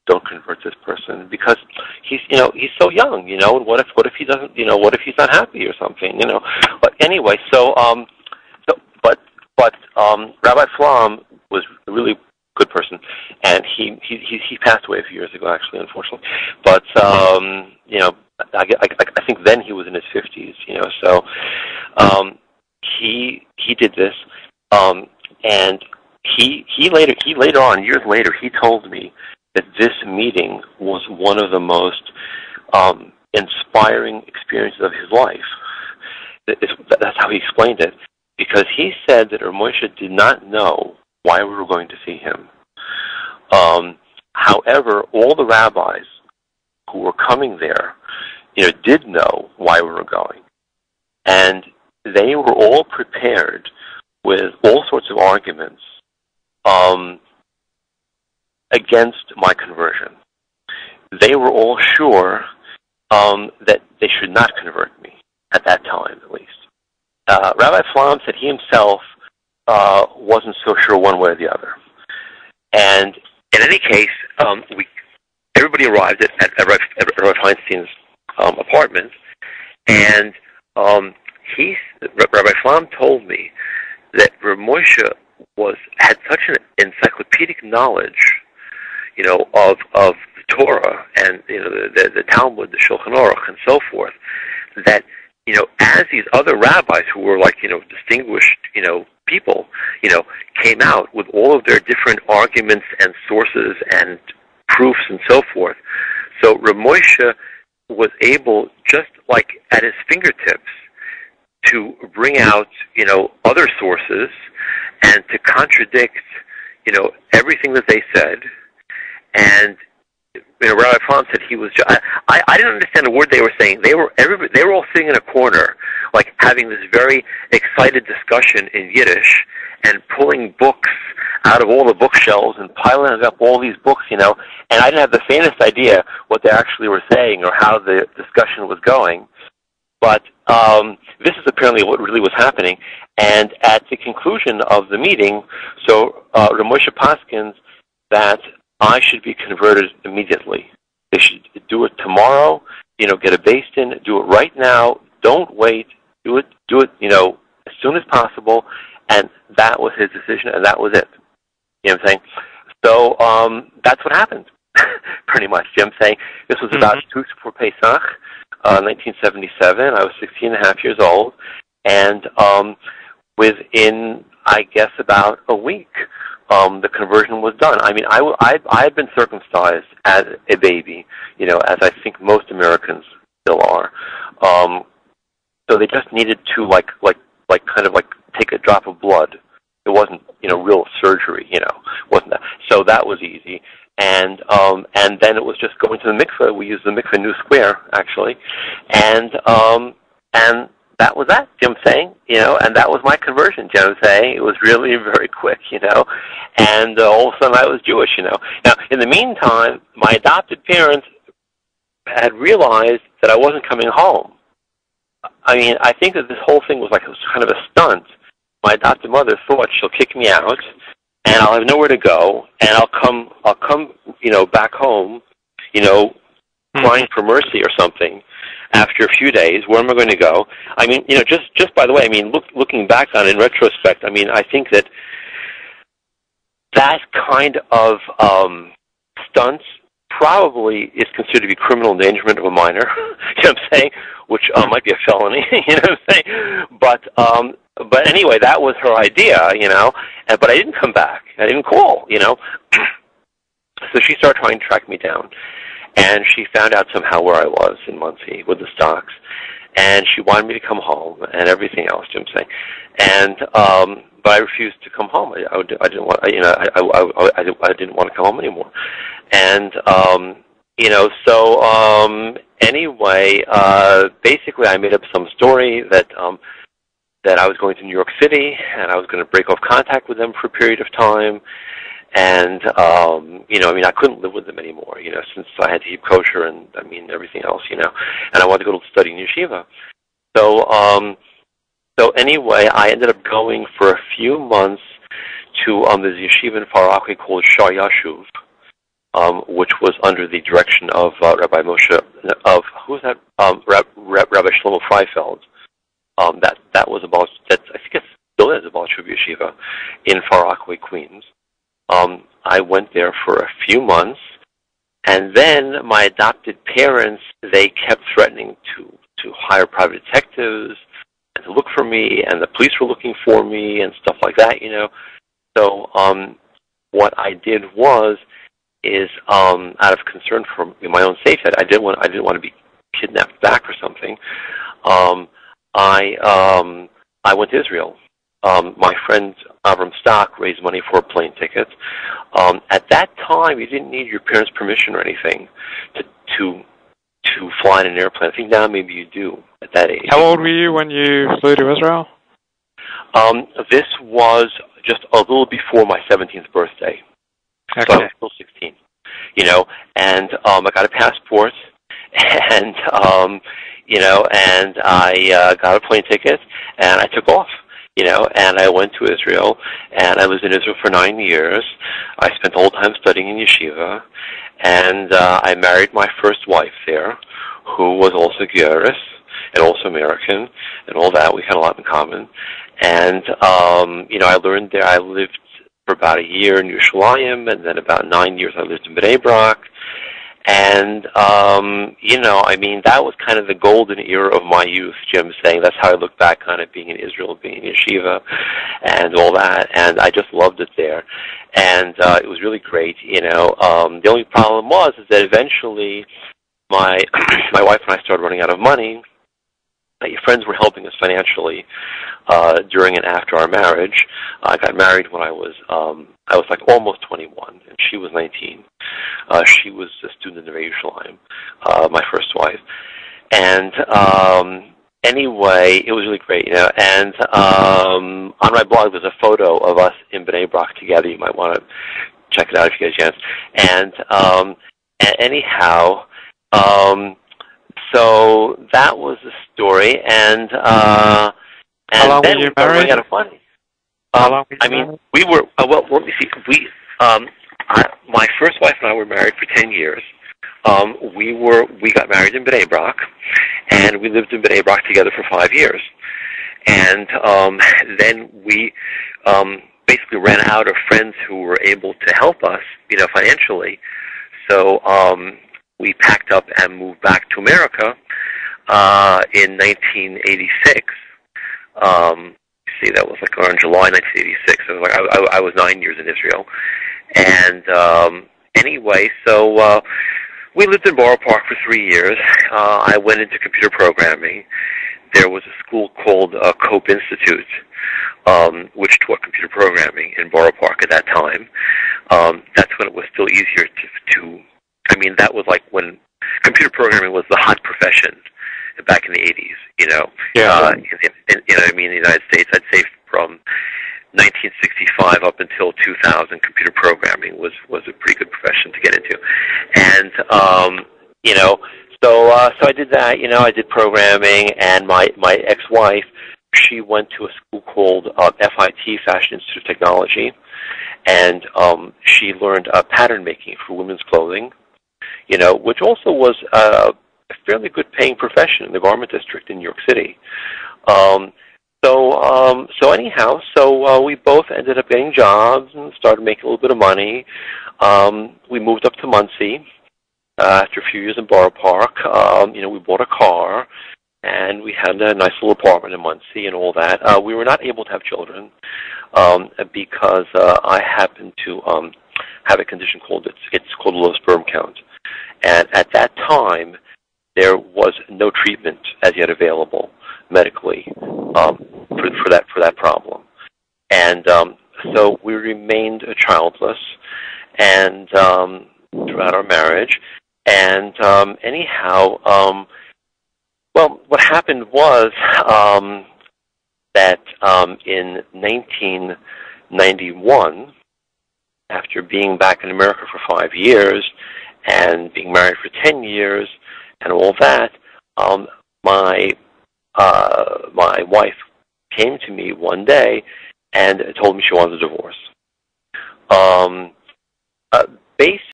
don't convert this person because he's so young, and what if he doesn't, what if he's not happy or something, But anyway, but Rabbi Flam was a really good person, and he passed away a few years ago, actually, unfortunately. But I think then he was in his 50s, So he did this, and he later on, years later, he told me that this meeting was one of the most inspiring experiences of his life. That's how he explained it, because he said that Moshe did not know why we were going to see him. However, all the rabbis who were coming there, did know why we were going, and they were all prepared with all sorts of arguments against my conversion. They were all sure that they should not convert me at that time, at least. Rabbi Flam said he himself wasn't so sure one way or the other. And in any case, everybody arrived at Rabbi Feinstein's apartment, and Rabbi Flam told me that Rav Moshe had such an encyclopedic knowledge, of the Torah and the Talmud, the Shulchan Aruch, and so forth, that as these other rabbis who were distinguished people came out with all of their different arguments and sources and proofs and so forth. So Rav Moshe was able, just like at his fingertips, to bring out other sources and to contradict everything that they said. And Rabbi Flam said he was. I didn't understand a word they were saying. They were all sitting in a corner, like having this very excited discussion in Yiddish, and pulling books out of all the bookshelves and piling up all these books, And I didn't have the faintest idea what they actually were saying or how the discussion was going. But this is apparently what really was happening. And at the conclusion of the meeting, so Rav Moshe paskins that I should be converted immediately. They should do it tomorrow, get a beis din, do it right now, don't wait, do it, as soon as possible, and that was his decision, and that was it. You know what I'm saying? So that's what happened, pretty much. You know what I'm saying? This was about 2 weeks before Pesach, 1977. I was 16 and a half years old, and within, I guess, about a week, the conversion was done. I mean, I had been circumcised as a baby, as I think most Americans still are. So they just needed to kind of take a drop of blood. It wasn't, real surgery, wasn't that? So that was easy. And then it was just going to the mikveh. We used the mikveh New Square, actually, and that was that, you know what I'm saying? And that was my conversion, you know what I'm saying? It was really very quick, and all of a sudden I was Jewish, Now, in the meantime, my adopted parents had realized that I wasn't coming home. I mean, I think that this whole thing was kind of a stunt. My adopted mother thought she'll kick me out, and I'll have nowhere to go, and I'll come, back home, crying for mercy or something. After a few days, where am I going to go? I mean, just by the way, I mean, looking back on it in retrospect, I mean, I think that kind of stunts probably is considered to be criminal endangerment of a minor, you know what I'm saying, which might be a felony, you know what I'm saying? But anyway, that was her idea, but I didn't come back. I didn't call, So she started trying to track me down. And she found out somehow where I was in Muncie with the stocks, and she wanted me to come home and everything else. You know what I'm saying? And but I refused to come home. I didn't want. I didn't want to come home anymore. And so anyway, basically, I made up some story that I was going to New York City and I was going to break off contact with them for a period of time. And, I couldn't live with them anymore, since I had to keep kosher and, everything else, and I wanted to go to study in yeshiva. So anyway, I ended up going for a few months to this yeshiva in Far Rockaway called Shar Yashuv, which was under the direction of Rabbi Moshe, who was that? Rabbi Shlomo Freifeld. That was about, I think it still is about Shuv Yeshiva in Far Rockaway, Queens. I went there for a few months, and then my adopted parents, they kept threatening to hire private detectives and to look for me, and the police were looking for me and stuff like that, So what I did is out of concern for my own safety, I didn't want to be kidnapped back or something. I went to Israel. My friend Avram Stock raised money for a plane ticket. At that time, you didn't need your parents' permission or anything to fly in an airplane. I think now maybe you do at that age. How old were you when you flew to Israel? This was just a little before my 17th birthday. Okay. So I was still 16, and I got a passport, and, and I got a plane ticket, and I took off, and I went to Israel, and I lived in Israel for 9 years. I spent the whole time studying in yeshiva, and I married my first wife there, who was also Gyaris, and also American, and all that. We had a lot in common. And, I learned there. I lived for about a year in Yerushalayim, and then about 9 years I lived in Bnei Brak. And, that was kind of the golden era of my youth, Jim saying. That's how I look back on it, being in Israel, being in yeshiva, and all that. And I just loved it there. And it was really great, The only problem is that eventually my wife and I started running out of money. Your friends were helping us financially during and after our marriage. I got married when I was like almost 21, and she was 19. She was a student in Yerushalayim, my first wife. And anyway, it was really great, And on my blog, there's a photo of us in Bnei Brak together. You might want to check it out if you get a chance. And anyhow. So that was the story, and how long then were you we were running married? out of money. How long were you married? We were. Well, let me see. My first wife and I were married for 10 years. We got married in Bnei Brak, and we lived in Bnei Brak together for 5 years. And then we basically ran out of friends who were able to help us, financially. So we packed up and moved back to America in 1986. That was like around July 1986. It was like I was 9 years in Israel. And anyway, so we lived in Borough Park for 3 years. I went into computer programming. There was a school called Cope Institute, which taught computer programming in Borough Park at that time. That's when it was still easier to that was like when computer programming was the hot profession back in the 80s, Yeah. In the United States, I'd say from 1965 up until 2000, computer programming was a pretty good profession to get into. And, so I did that, I did programming, and my ex-wife, she went to a school called FIT, Fashion Institute of Technology, and she learned pattern making for women's clothing, which also was a fairly good paying profession in the garment district in New York City. So anyhow, we both ended up getting jobs and started making a little bit of money. We moved up to Muncie after a few years in Borough Park. We bought a car, and we had a nice little apartment in Muncie and all that. We were not able to have children because I happen to have a condition called a low sperm count. And at that time, there was no treatment as yet available medically for that problem. And so we remained childless and throughout our marriage. And anyhow, what happened was that in 1991, after being back in America for 5 years and being married for 10 years and all that, my wife came to me one day and told me she wanted a divorce. Basically,